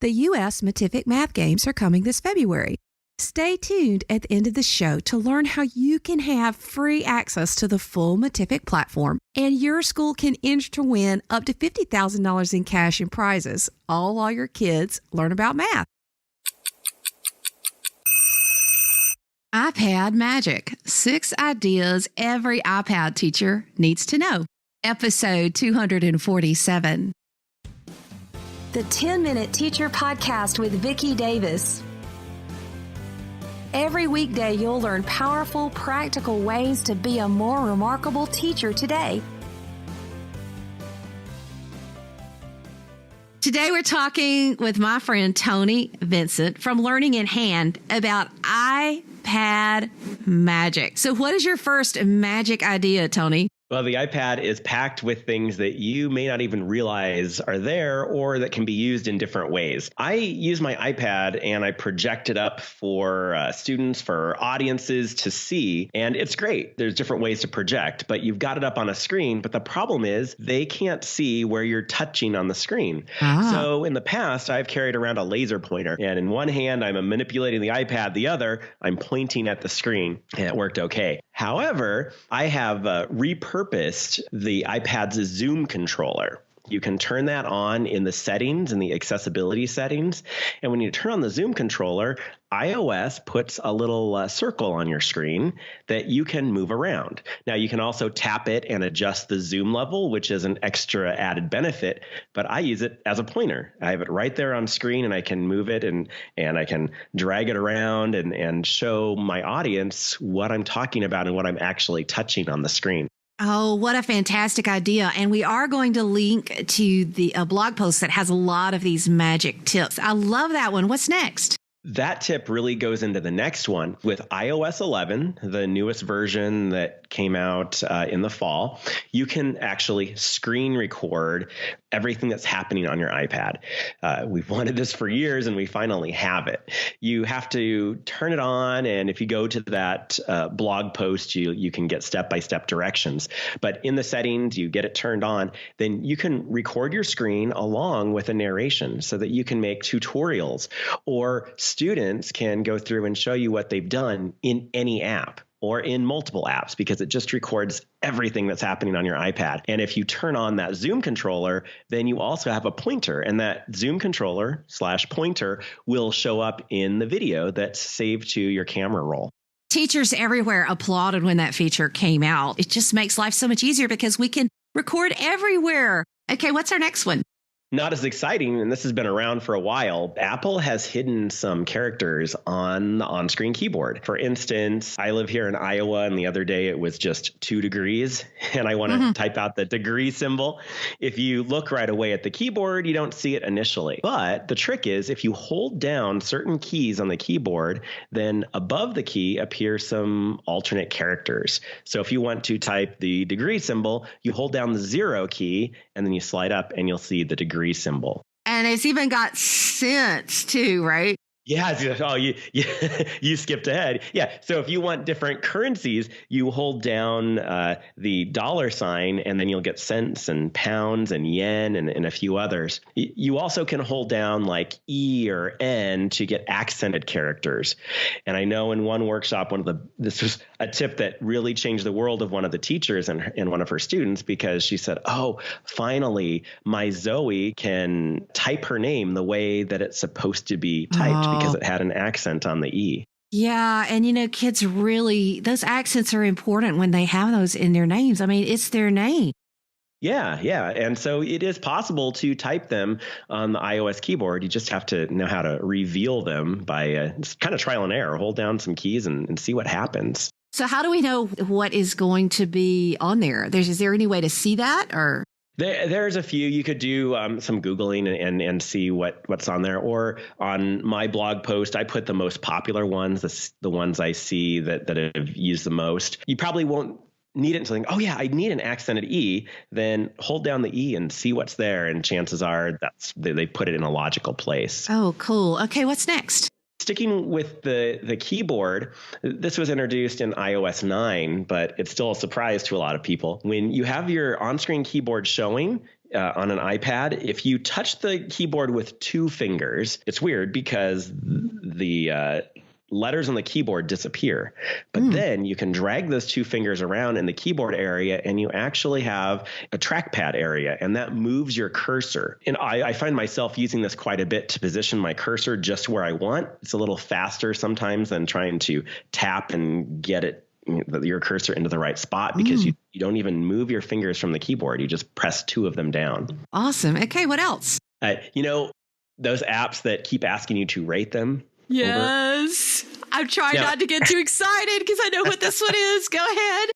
The U.S. Matific Math Games are coming this February. Stay tuned at the end of the show to learn how you can have free access to the full Matific platform, and your school can enter to win up to $50,000 in cash and prizes, all while your kids learn about math. iPad Magic: 6 ideas every iPad teacher needs to know. Episode 247. The 10-Minute Teacher Podcast with Vicki Davis. Every weekday, you'll learn powerful, practical ways to be a more remarkable teacher today. Today, we're talking with my friend Tony Vincent from Learning in Hand about iPad Magic. So what is your first magic idea, Tony? Well, the iPad is packed with things that you may not even realize are there or that can be used in different ways. I use my iPad and I project it up for students, for audiences to see, and it's great. There's different ways to project, but you've got it up on a screen, but the problem is they can't see where you're touching on the screen. So in the past, I've carried around a laser pointer, and in one hand, I'm manipulating the iPad, the other, I'm pointing at the screen, and it worked okay. However, I have repurposed the iPad's Zoom controller. You can turn that on in the settings, in the accessibility settings. And when you turn on the Zoom controller, iOS puts a little circle on your screen that you can move around. Now, you can also tap it and adjust the zoom level, which is an extra added benefit, but I use it as a pointer. I have it right there on screen, and I can move it and I can drag it around and show my audience what I'm talking about and what I'm actually touching on the screen. Oh, what a fantastic idea. And we are going to link to the blog post that has a lot of these magic tips. I love that one. What's next? That tip really goes into the next one. With iOS 11, the newest version that came out in the fall, you can actually screen record everything that's happening on your iPad. We've wanted this for years, and we finally have it. You have to turn it on, and if you go to that blog post, you can get step-by-step directions. But in the settings, you get it turned on, then you can record your screen along with a narration so that you can make tutorials, or students can go through and show you what they've done in any app or in multiple apps, because it just records everything that's happening on your iPad. And if you turn on that Zoom controller, then you also have a pointer, and that Zoom controller / pointer will show up in the video that's saved to your camera roll. Teachers everywhere applauded when that feature came out. It just makes life so much easier because we can record everywhere. Okay, what's our next one? Not as exciting, and this has been around for a while. Apple has hidden some characters on the on-screen keyboard. For instance, I live here in Iowa, and the other day it was just 2 degrees, and I want to type out the degree symbol. If you look right away at the keyboard, you don't see it initially. But the trick is, if you hold down certain keys on the keyboard, then above the key appear some alternate characters. So if you want to type the degree symbol, you hold down the 0 key, and then you slide up, and you'll see the degree symbol. And it's even got cents too, right? Yeah. Oh, you skipped ahead. Yeah. So if you want different currencies, you hold down the $sign, and then you'll get cents and pounds and yen and a few others. You also can hold down like E or N to get accented characters. And I know in one workshop, this was a tip that really changed the world of one of the teachers and one of her students, because she said, "Oh, finally, my Zoe can type her name the way that it's supposed to be typed." Because it had an accent on the E. Yeah. And, kids really, those accents are important when they have those in their names. I mean, it's their name. Yeah. And so it is possible to type them on the iOS keyboard. You just have to know how to reveal them by kind of trial and error. Hold down some keys and see what happens. So how do we know what is going to be on there? Is there any way to see that, or? There's a few. You could do some Googling and see what's on there. Or on my blog post, I put the most popular ones, the ones I see that have used the most. You probably won't need it until think, oh yeah, I need an accented E. Then hold down the E and see what's there. And chances are they put it in a logical place. Oh, cool. Okay, what's next? Sticking with the keyboard, this was introduced in iOS 9, but it's still a surprise to a lot of people. When you have your on-screen keyboard showing, on an iPad, if you touch the keyboard with 2 fingers, it's weird because the letters on the keyboard disappear. But then you can drag those 2 fingers around in the keyboard area and you actually have a trackpad area, and that moves your cursor. And I find myself using this quite a bit to position my cursor just where I want. It's a little faster sometimes than trying to tap and get your cursor into the right spot, because you don't even move your fingers from the keyboard. You just press 2 of them down. Awesome. Okay, what else? Those apps that keep asking you to rate them. Yes. I'm trying not to get too excited because I know what this one is. Go ahead.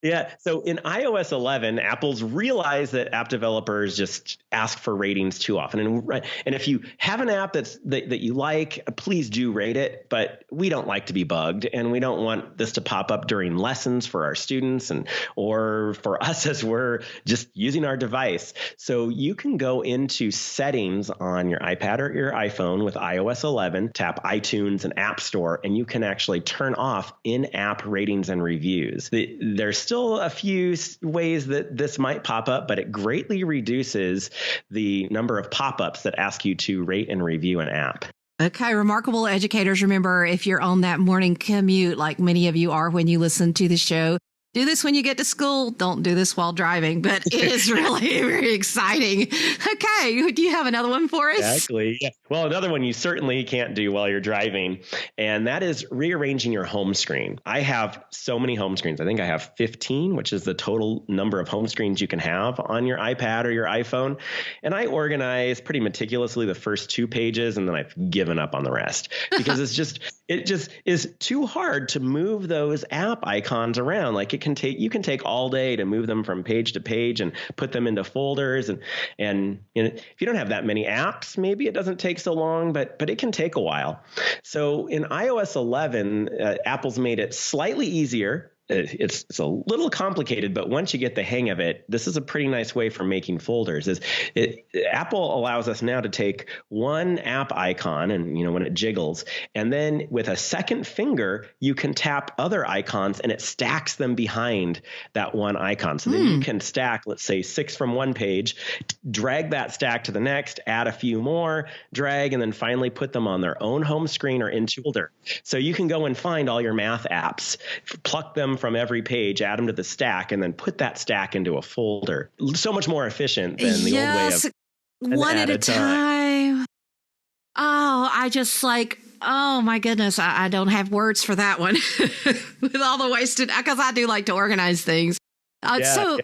Yeah. So in iOS 11, Apple's realized that app developers just ask for ratings too often. And if you have an app that you like, please do rate it. But we don't like to be bugged, and we don't want this to pop up during lessons for our students or for us as we're just using our device. So you can go into settings on your iPad or your iPhone with iOS 11, tap iTunes and App Store, and you can actually turn off in-app ratings and reviews. There's still a few ways that this might pop up, but it greatly reduces the number of pop-ups that ask you to rate and review an app. Okay, remarkable educators, remember, if you're on that morning commute, like many of you are when you listen to the show, do this when you get to school. Don't do this while driving, but it is really very exciting. Okay, do you have another one for us? Exactly. Yeah. Well, another one you certainly can't do while you're driving, and that is rearranging your home screen. I have so many home screens. I think I have 15, which is the total number of home screens you can have on your iPad or your iPhone. And I organize pretty meticulously the first 2 pages, and then I've given up on the rest because it just is too hard to move those app icons around. Like you can take all day to move them from page to page and put them into folders. And if you don't have that many apps, maybe it doesn't take so long, but it can take a while. So in iOS 11, Apple's made it slightly easier. It's a little complicated, but once you get the hang of it, this is a pretty nice way for making folders. Apple allows us now to take one app icon, and when it jiggles, and then with a second finger, you can tap other icons and it stacks them behind that one icon. So then you can stack, let's say 6 from one page, drag that stack to the next, add a few more, drag, and then finally put them on their own home screen or into folder. So you can go and find all your math apps, pluck them from every page, add them to the stack, and then put that stack into a folder. So much more efficient than the old way of one at a time. Oh, oh my goodness, I don't have words for that one with all the wasted, because I do like to organize things. So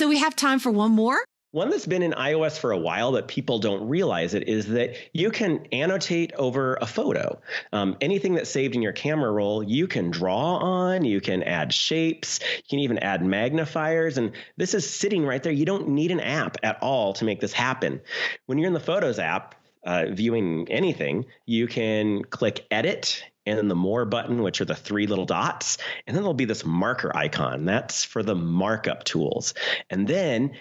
we have time for one more. One that's been in iOS for a while that people don't realize it is that you can annotate over a photo. Anything that's saved in your camera roll, you can draw on, you can add shapes, you can even add magnifiers. And this is sitting right there. You don't need an app at all to make this happen. When you're in the Photos app, viewing anything, you can click Edit and then the More button, which are the 3 little dots. And then there'll be this marker icon. That's for the markup tools. And then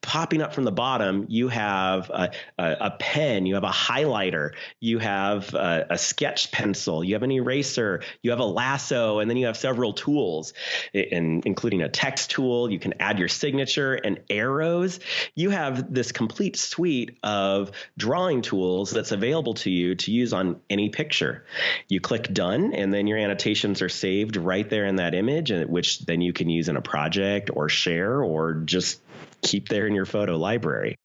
popping up from the bottom, you have a pen, you have a highlighter, you have a sketch pencil, you have an eraser, you have a lasso, and then you have several tools, including a text tool. You can add your signature and arrows. You have this complete suite of drawing tools that's available to you to use on any picture. You click Done, and then your annotations are saved right there in that image, which then you can use in a project or share or just keep there in your photo library.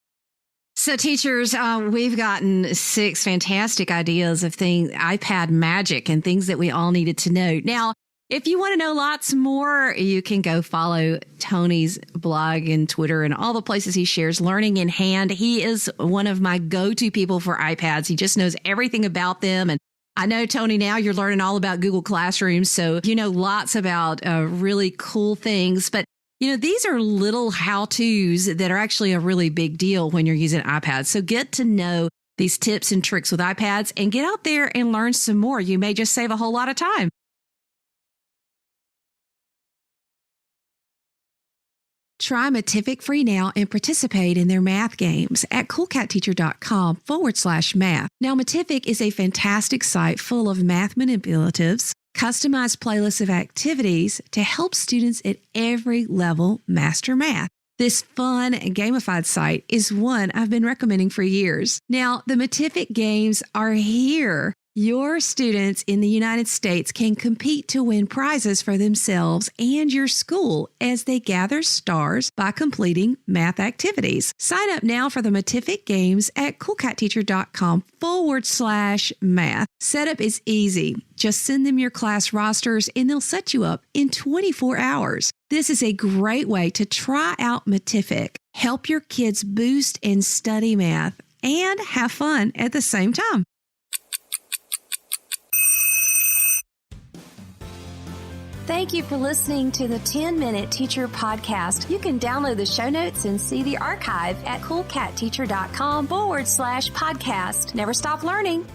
So teachers, we've gotten 6 fantastic ideas of iPad magic and things that we all needed to know. Now, if you want to know lots more, you can go follow Tony's blog and Twitter and all the places he shares Learning in Hand. He is one of my go-to people for iPads. He just knows everything about them. And I know, Tony, now you're learning all about Google Classroom, so you know lots about really cool things. But these are little how-tos that are actually a really big deal when you're using iPads. So get to know these tips and tricks with iPads and get out there and learn some more. You may just save a whole lot of time. Try Matific free now and participate in their math games at coolcatteacher.com/math. Now, Matific is a fantastic site full of math manipulatives, customized playlists of activities to help students at every level master math. This fun and gamified site is one I've been recommending for years. Now, the Matific Games are here. Your students in the United States can compete to win prizes for themselves and your school as they gather stars by completing math activities. Sign up now for the Matific Games at coolcatteacher.com/math. Setup is easy. Just send them your class rosters and they'll set you up in 24 hours. This is a great way to try out Matific, help your kids boost and study math, and have fun at the same time. Thank you for listening to the 10-Minute Teacher Podcast. You can download the show notes and see the archive at coolcatteacher.com/podcast. Never stop learning.